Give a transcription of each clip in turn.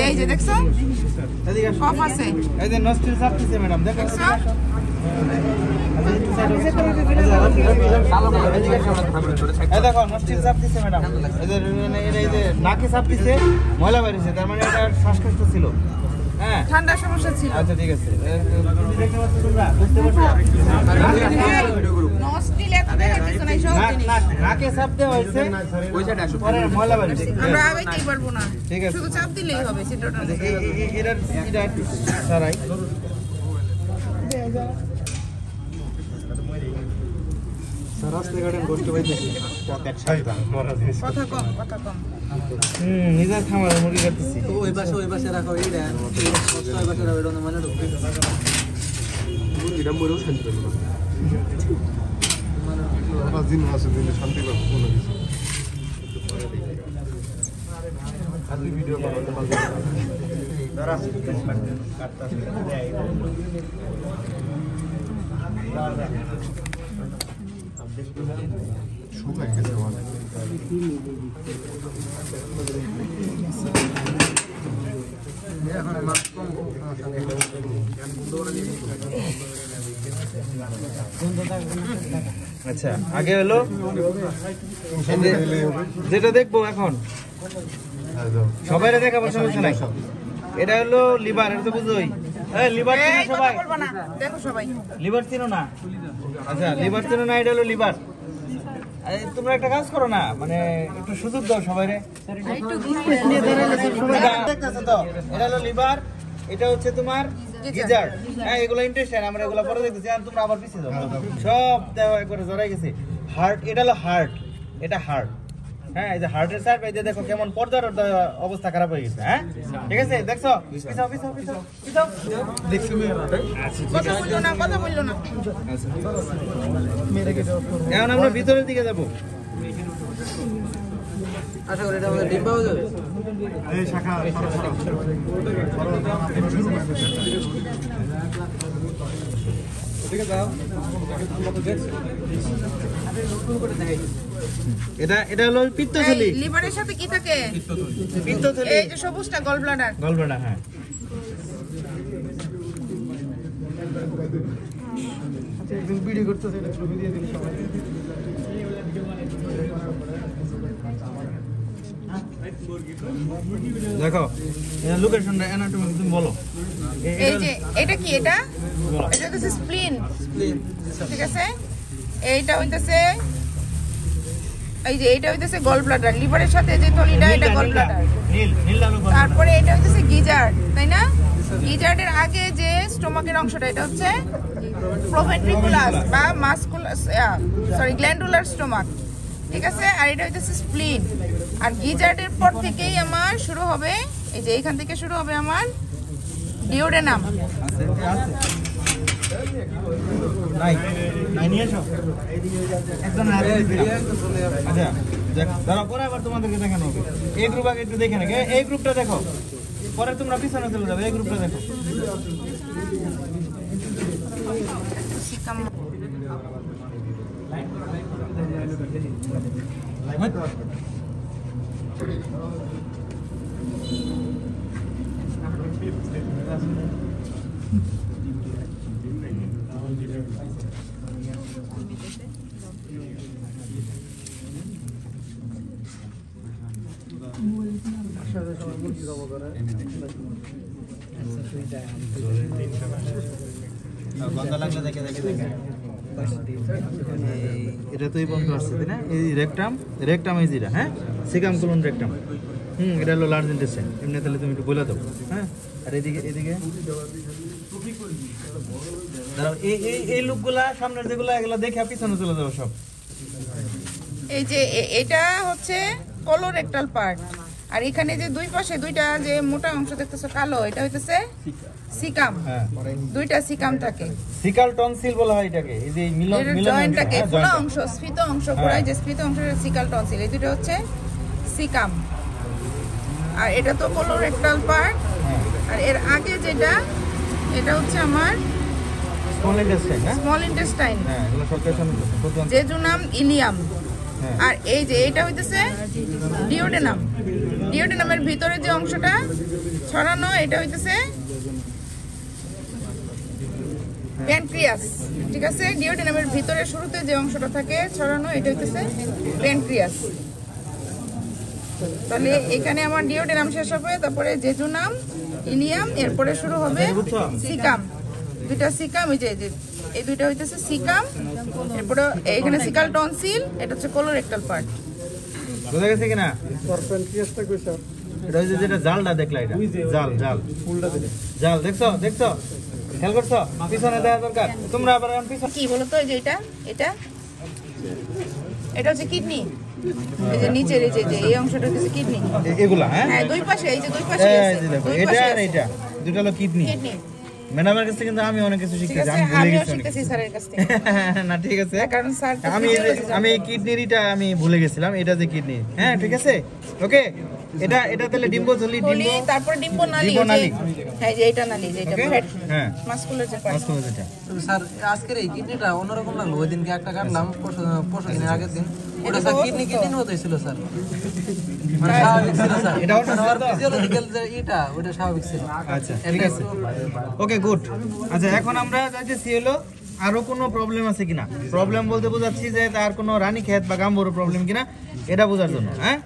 এই যে দেখছো এদিকে কফ আছে এই যে নস্ট্রিল চাপ দিছে ম্যাডাম দেখো এই দেখো নস্ট্রিল চাপ দিছে ম্যাডাম এই যে নাকে চাপ দিছে ময়লা বেরিয়েছে তার মানে এটা শ্বাসকষ্ট ছিল হ্যাঁ ঠান্ডা সমস্যা ছিল আচ্ছা ঠিক আছে দেখতে পাচ্ছ তোমরা বুঝতে পারছো নস্ট্রিল এত দেখা কিছু নাই সব জিনিস নাকে চাপ দেওয়া হয়েছে ওই সাইডে আসো পরে ময়লা বেরিয়েছে আমরা আগাইতেই পারবো না ঠিক আছে শুধু চাপ দিলেই হবে সেটাটা এটা একটু সারাই রাস্তাঘাটে গোষ্ঠী পাইতেছি কথা কম নিজের খামারে মুরগি কাটতেছি ওই পাশে রাখো এই দেন ওই পাশে রাখো এটা মানে ঢুকবে মুরগিটা মরেও শান্তি পাবে না দিন আছে দিনে শান্তি পাবে কোনো কিছু আদি ভিডিও বানাতে পারবে দাঁড়া কাটতাছে শুকায় গেছে মানে এখন মাছ কম আচ্ছা আগে হলো যেটা দেখবো এখন সবাই দেখাবো সমস্যা নাই এটা হলো লিভার এটা তো বুঝোই লিভার চিনো সবাই দেখো সবাই লিভার চিনো না আচ্ছা লিভার চিনো না এটা হলো লিভার তোমরা একটা কাজ করো না মানে একটু সুযোগ দাও সবাই রে এটা হলো লিভার এটা হচ্ছে তোমার গিজার হ্যাঁ এগুলো ইন্টারেস্টেড আমরা এগুলো পরে দেখতেছি আর তোমরা আবার পিছিয়ে যাও সব দেওয়া করে জড়াই গেছে হার্ট এটা হলো হার্ট এটা হার্ট হ্যাঁ এই যে হার্টের সাইড এই যে দেখো কেমন পর্দার অবস্থা খারাপ হয়ে গেছে হ্যাঁ ঠিক আছে দেখছো পিছাও দেখছি কথা বললো না এখন আমরা ভিতরের দিকে যাবো আশা করি এটা আমাদের ডিম পাওয়া যাবে এই শাখা এটা হলো পিত্তথলি লিভারের সাথে কি থাকে পিত্তথলি এই যে সবুজটা গলব্লাডার হ্যাঁ একদম ভিডিও করতেছে এটা ছবি দিয়ে দিন সবাই দেখো এটা লোকেশনটা অ্যানাটমি তুমি বলো এই যে এটা কি এটা হচ্ছে স্প্লিন ঠিক আছে এইটা হইতাছে এই যে এইটা হইতাছে গলব্লাডার লিভারের সাথে যে থলিটা এটা গলব্লাডার নীল তারপরে এটা হইতাছে গিজার্ড তাই না গিজার্ডের আগে যে স্টোমাকের অংশটা এটা হচ্ছে প্রোভেন্ট্রিকুলাস বা মাসকুলাস গ্ল্যান্ডুলার স্টোমাক ঠিক আছে আর এটা হইতাছে স্প্লিন আর গিজার্ডের পর থেকেই আমার শুরু হবে এই যে এইখান থেকে শুরু হবে আমার ডিওডেনাম নিয়ে এসো একদম আচ্ছা দাঁড়াও পরে আবার তোমাদেরকে দেখানো হবে এই গ্রুপ আগে একটু দেখে নাকি এই গ্রুপটা দেখো পরে তোমরা পিছনে চলে যাবে এই গ্রুপটা দেখো গন্ধ লাগলে দেখে এটা তো এই বন্ধ আসছে না এই রেকটাম এই যেটা হ্যাঁ সিকাম কোলন রেকটাম এটা হলো লার্জ ইন্টেস্টাইন এমনি তাহলে তুমি একটু বলে দাও হ্যাঁ আর এদিকে দাঁড়াও এই লোকগুলা সামনের যেগুলা এগুলা দেখে পিছনে চলে যাবো সব এই যে এটা হচ্ছে কোলোরেক্টাল পার্ট আর এখানে যে দুই পাশে দুইটা যে মোটা অংশ দেখতেছো কালো এটা হইতেছে সিকাম দুইটা সিকাম থাকে সিকাল টনসিল বলা হয় এটাকে এই যে মিলন জয়েন্টটাকে পুরো অংশ স্ফীত অংশ পুরাই যে স্ফীত অংশটা সিকাল টনসিল এই দুটো হচ্ছে সিকাম আর এটা তো কোলোরেক্টাল পার্ট আর এর আগে যেটা এটা হচ্ছে আমার স্মল ইন্টেস্টাইন জেজুনাম ইলিয়াম আর এই যে এটা হইতেছে ডিওডেনাম ডিওডেনামের ভিতরে যে অংশটা ছড়ানো এটা হইতেছে প্যানক্রিয়াস। ঠিক আছে, ডিওডেনামের ভিতরে শুরুতে যে অংশটা থাকে ছড়ানো এটা হইতেছে প্যানক্রিয়াস। তাহলে এখানে আমার ডিওডেনাম শেষ হবে, তারপরে জেজুনাম, ইলিয়াম, এরপরে শুরু হবে সিকাম। দুইটা সিকাম, এই দুইটা হইতেছে সিকাম, এরপরে এখানে সিকাল টনসিল, এটা হচ্ছে কোলোরেক্টাল পার্ট। বুঝা গেছে কিনা? এটা হচ্ছে যেটা জালটা দেখলা, এটা জাল জাল জাল দেখছো দেখছো খেয়াল করছো? পিছনে দেওয়া দরকার। তোমরা আবার পিছনে কি বলো তো, এই যে এটা এটা হচ্ছে কিডনি। এই যে নিচের এই যে এই অংশটা হচ্ছে কিডনি। এগুলা হ্যাঁ দুই পাশে, এই যে দুই পাশে এই আছে, যে দেখো, দুই এটা পাশে আর আছে। এটা দুটো হলো কিডনি। কিডনি, ম্যাডামের কাছে কিন্তু আমি অনেক কিছু ঠিক শিখতেছি, আছে, আমি ভুলে আমিও গেছি অনেক শিখতেছি কিছু। স্যারের কাছ থেকে। না ঠিক আছে, কারণ স্যার তো আমি physiology আমি এই কিডনিটা আমি ভুলে গেছিলাম, এটা যে কিডনি। হ্যাঁ ঠিক আছে, ওকে। এটা তাহলে ডিম্ব ঝুলি, থলি, ডিম্ব তারপরে ডিম্ব নালী, ডিম্ব ওই যে- নালী। হ্যাঁ, যে এটা নালী, যে এটা Okay? ফ্যাট হ্যাঁ। মাসকুলার যে পার্ট। মাঝখানে যেটা। স্যার আজকের এই কিডনিটা অন্যরকম লাগলো। ওই দিনকে একটা কাটলাম, পরশু দিনের আগের দিন ওটা স্যার কিডনি মতো ছিল স্যার, মানে স্বাভাবিক ছিল স্যার। এটা ওটা ছিল তো? ফিজিওলজিক্যাল যে এটা ওটা স্বাভাবিক ছিল। আচ্ছা ঠিক আছে, ওকে গুড। আচ্ছা এখন আমরা যাইতেছি হলো আরো কোনো প্রবলেম আছে কিনা। প্রবলেম বলতে বোঝাচ্ছি যে তার কোনো রানীক্ষেত বা গাম্বুর প্রবলেম কিনা, এটা বোঝার জন্য। হ্যাঁ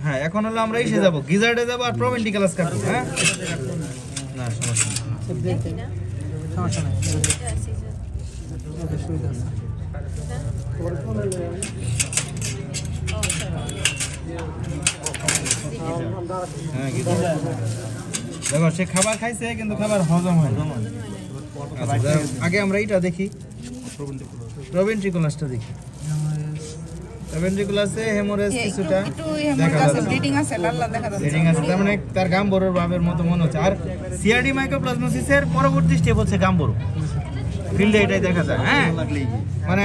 হ্যাঁ, এখন হলো আমরা এসে যাবো, গিজার্ডে যাবো আর প্রোভেন্ট্রিকুলাস কাটবো। হ্যাঁ না সমস্যা নেই। সমস্যা নেই, সুবিধা আছে। হ্যাঁ গিজার্ড দেখো, সে খাবার খাইছে কিন্তু খাবার হজম হয় না। আচ্ছা, আগে আমরা এইটা দেখি, প্রোভেন্ট্রিকুলাসটা দেখি। প্রোভেন্ট্রিকুলাসে হেমোরেজ কিছুটা একটু দেখা হেমোরেজ আছে, যাচ্ছে, ব্লিডিং আছে, লাল লাল দেখা যাচ্ছে। ব্লিডিং আছে, তার মানে তার গাম্বরোর ভাবের মতো মনে হচ্ছে। আর সিআরডি মাইকোপ্লাজমোসিসের পরবর্তী স্টেপ হচ্ছে গাম্বরো, ফিল্ডে এটাই দেখা যায়। হ্যাঁ মানে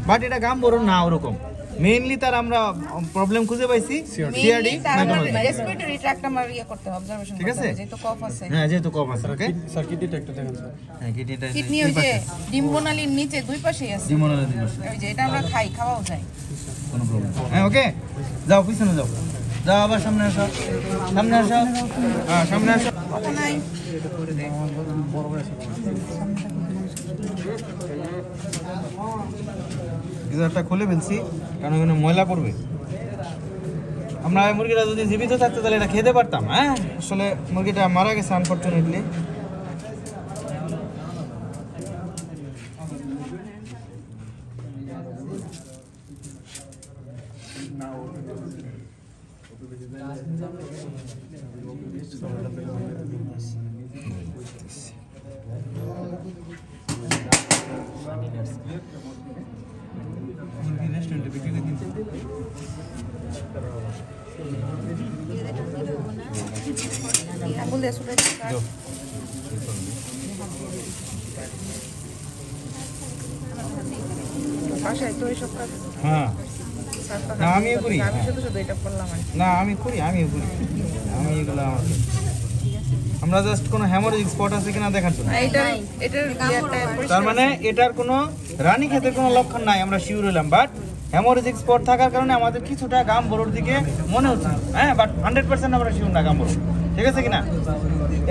বাট এটা গাম্বরো না ওরকম। মেইনলি তার আমরা প্রবলেম খুঁজে পাইছি সিআরডি মাইকোপ্লাজমোসিস। রেসপিরেটরি ট্র্যাক্ট আমার করতে হবে, অবজারভেশন ঠিক করতে আছে? হবে, যেহেতু কফ আছে। হ্যাঁ যেহেতু কম আছে। ওকে স্যার কিডনিটা একটু দেখেন স্যার। হ্যাঁ কিডনিটা কিডনি ওই যে ডিম্বনালীর নিচে দুই পাশেই আছে। ডিমোনাল দিবস ওই যে এটা আমরা খাওয়াও যায়। কোনো প্রবলেম। হ্যাঁ ওকে, যাও পিছনে যাও, যাও আবার সামনে আসো, সামনে আসো, হ্যাঁ সামনে আসো। কথা নাই। গিজারটা খুলে ফেলছি কারণ ওখানে ময়লা পড়বে। আমরা এই মুরগিটা যদি জীবিত থাকতো তাহলে এটা খেতে পারতাম। হ্যাঁ আসলে মুরগিটা মারা গেছে আনফরচুনেটলি। আঙুল দিয়ে ছুটে দিতে যাও। বাসায় তো এইসব কাজ হ্যাঁ স্যার তো না, আমিও করি। আমি শুধু শুধু এটা করলাম আর কি। না আমি করি, আমিও করি, আমি এগুলো আমাকে আমরা জাস্ট কোনো হ্যামোরেজিক স্পট আছে কিনা দেখার জন্য। এটার ইয়ারটা তার মানে এটার কোনো রানীক্ষেতের কোনো লক্ষণ নাই, আমরা শিওর হলাম। বাট হ্যামোরেজিক স্পট থাকার কারণে আমাদের কিছুটা গাম্বরোর দিকে মনে হচ্ছে। হ্যাঁ বাট 100% আমরা শিওর না গাম্বরো, ঠিক আছে কিনা?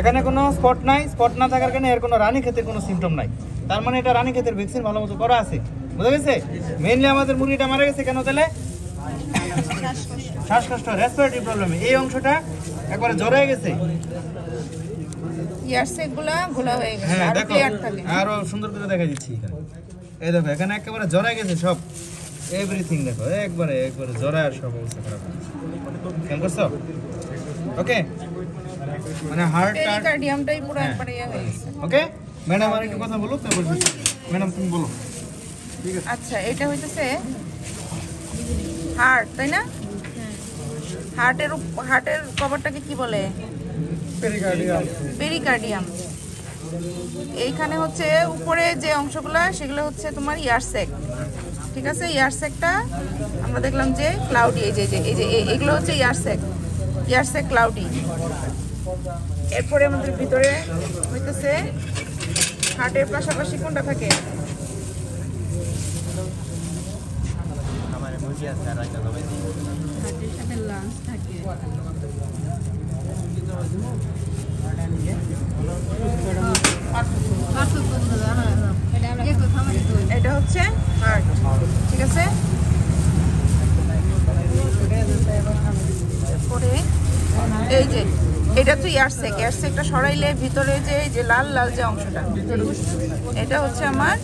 এখানে কোনো স্পট নাই, স্পট না থাকার কারণে এর কোনো রানীক্ষেতের কোনো সিমটম নাই। তার মানে এটা রানীক্ষেতের ভ্যাকসিন ভালো মতো করা আছে, বুঝা গেছে? মেইনলি আমাদের মুরগিটা মারা গেছে কেন তাহলে? শ্বাসকষ্ট, রেসপিরেটরি প্রবলেম। এই অংশটা একবারে জ্বর হয়ে গেছে। ইয়ারসেগুলা ঘোলা হয়ে গেছে, হ্যাঁ আর দেখো, ক্লিয়ার থাকে। আরো সুন্দর করে দেখা দিচ্ছি এখানে। এই দেখো এখানে একেবারে জড়ায় গেছে সব, এভরিথিং দেখো একবারে জড়ায় সব অবস্থা খারাপ। খেয়াল করছো? ওকে মানে হার্ট পেরিকার্ডিয়ামটাই পুরো হ্যাঁ। একবারে ইয়ে হয়ে গেছে। ওকে ম্যাডাম আর একটু কথা বলো, তারপর ম্যাডাম তুমি বলো। আচ্ছা, এটা হইতেছে হার্ট, তাই না? হার্টের কভারটাকে কি বলে? পেরিকার্ডিয়াম। এইখানে হচ্ছে উপরে যে অংশগুলো সেগুলো হচ্ছে তোমার ইয়ারসেক, ঠিক আছে? ইয়ারসেকটা আমরা দেখলাম যে ক্লাউডি, এই যে এগুলো হচ্ছে ইয়ারসেক ক্লাউডি। এরপরে আমাদের ভিতরে হইতেছে হার্টের পাশাপাশি কোনটা থাকে? এটা হচ্ছে হার্ট, ঠিক আছে। পরে এই যে এটা তো এয়ারসেকটা সরাইলে ভিতরে যে লাল লাল যে অংশটা, এটা হচ্ছে আমার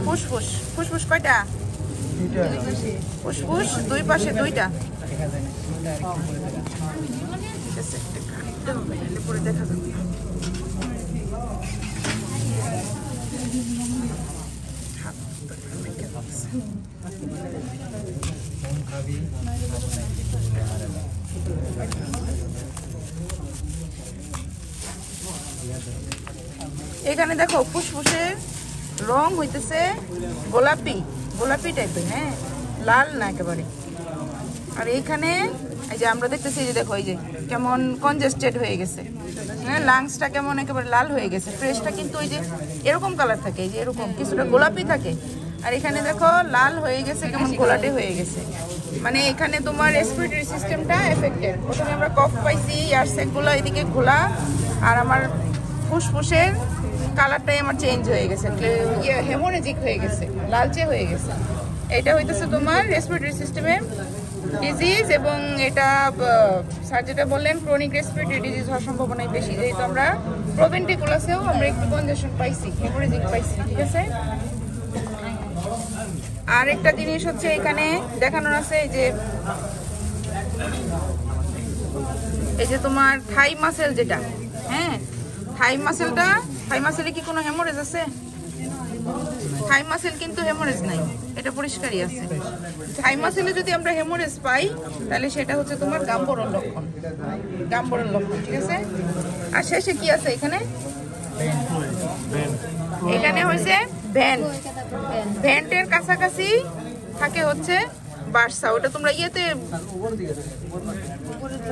ফুসফুস। ফুসফুস কয়টা? ফুসফুস দুই পাশে দুইটা। পরে দেখা যাবে। এখানে দেখো ফুসফুসের রং হইতেছে গোলাপি টাইপের, হ্যাঁ, লাল না একেবারে। আর এইখানে এই যে আমরা দেখতেছি, যে দেখো এই যে কেমন কনজেস্টেড হয়ে গেছে, হ্যাঁ, লাংসটা কেমন একেবারে লাল হয়ে গেছে। ফ্রেশটা কিন্তু ওই যে এরকম কালার থাকে, এই যে এরকম কিছুটা গোলাপি থাকে, আর এখানে দেখো লাল হয়ে গেছে, কেমন গোলাটে হয়ে গেছে। মানে এখানে তোমার রেসপিরেটরি সিস্টেমটা এফেক্টেড। প্রথমে আমরা কফ পাইছি, এয়ারসেকগুলো এদিকে খোলা, আর আমার ফুসফুসের কালারটাই আমার চেঞ্জ হয়ে গেছে, হেমোরেজিক হয়ে গেছে, লালচে হয়ে গেছে। এটা হইতেছে তোমার রেসপিরেটরি সিস্টেমে ডিজিজ, এবং এটা স্যার যেটা বললেন ক্রনিক রেসপিরেটরি ডিজিজ হওয়ার সম্ভাবনাই বেশি, যেহেতু আমরা প্রোভেন্ট্রিকুলাসেও আমরা একটু কনজেশন পাইছি, হেমোরেজিক পাইছি, ঠিক আছে। আর একটা জিনিস হচ্ছে এখানে দেখানোর আছে, এই যে তোমার থাই মাসেল যেটা, হ্যাঁ, থাই মাসেলে কি কোনো হেমোরেজ আছে? থাই মাসেল কিন্তু হেমোরেজ নাই, এটা পরিষ্কারই আছে। থাই মাসেলে যদি আমরা হেমোরেজ পাই, তাহলে সেটা হচ্ছে তোমার গাম্বরের লক্ষণ, ঠিক আছে। আর শেষে কি আছে এখানে? এখানে হচ্ছে ভেন্টের কাছাকাছি থাকে হচ্ছে বার্সা। ওটা তোমরা ইয়েতে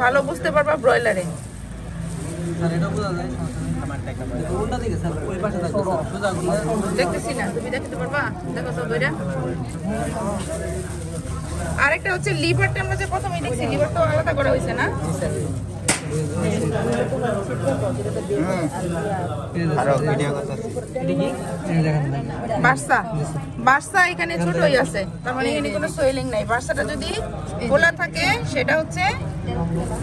ভালো বুঝতে পারবা, ব্রয়লারে। দেখতেছি না, তুমি দেখতে পারবা, দেখো তো বইটা। আরেকটা হচ্ছে লিভারটা, আমরা যে প্রথমেই দেখছি, লিভার তো আলাদা করা হয়েছে না? বার্সা এখানে ছোটই আছে, তার মানে এখানে কোনো সোয়েলিং নাই। বার্সাটা যদি খোলা থাকে, সেটা হচ্ছে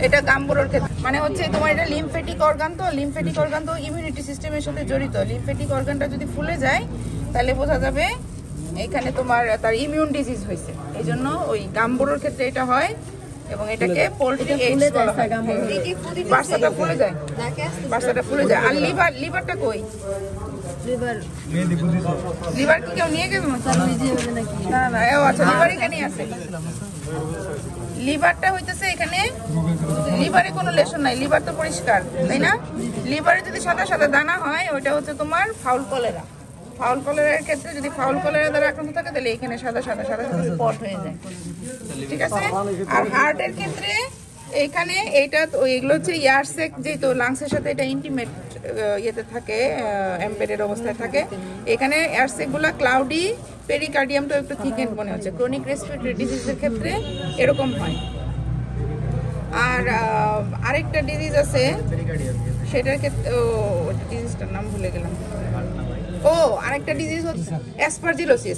এটা গাম্বুরোর ক্ষেত্রে, মানে হচ্ছে তোমার এটা লিম্ফেটিক অর্গান তো ইমিউনিটি সিস্টেমের সাথে জড়িত। লিম্ফেটিক অর্গানটা যদি ফুলে যায়, তাহলে বোঝা যাবে এখানে তোমার তার ইমিউন ডিজিজ হয়েছে। এই জন্য ওই গাম্বুরোর ক্ষেত্রে এটা হয়, এবং এটাকে পোল্ট্রি এইডস বলা হয়। বার্সাটা ফুলে যায়। আর লিভারটা কই? লিভার কি কেউ নিয়ে গেছে? না, আচ্ছা, লিভার এখানেই আছে। লিভারটা হইতেছে এখানে, লিভারে কোনো লেশন নাই, লিভার তো পরিষ্কার, তাই না? লিভারে যদি সাদা সাদা দানা হয়, ওইটা হচ্ছে তোমার ফাউল কলেরার ক্ষেত্রে যদি ফাউল কলেরা দ্বারা আক্রান্ত থাকে, তাহলে এখানে সাদা স্পট হয়ে যায়, ঠিক আছে। আর হার্টের ক্ষেত্রে এখানে এইটা এগুলো হচ্ছে এয়ারসেক, যেহেতু লাংসের সাথে এটা ইন্টিমেট ইয়েতে থাকে, এমবেডেড অবস্থায় থাকে। এখানে এয়ারসেক গুলা ক্লাউডি, পেরিকার্ডিয়ামটা একটু থিকেন্ড মনে হচ্ছে। ক্রনিক রেসপিরেটরি ডিজিজের ক্ষেত্রে এরকম হয়। আর আরেকটা ডিজিজ আছে, সেটার ক্ষেত্রে ডিজিজটার নাম ভুলে গেলাম। আরেকটা ডিজিজ হচ্ছে অ্যাসপারজিলোসিস।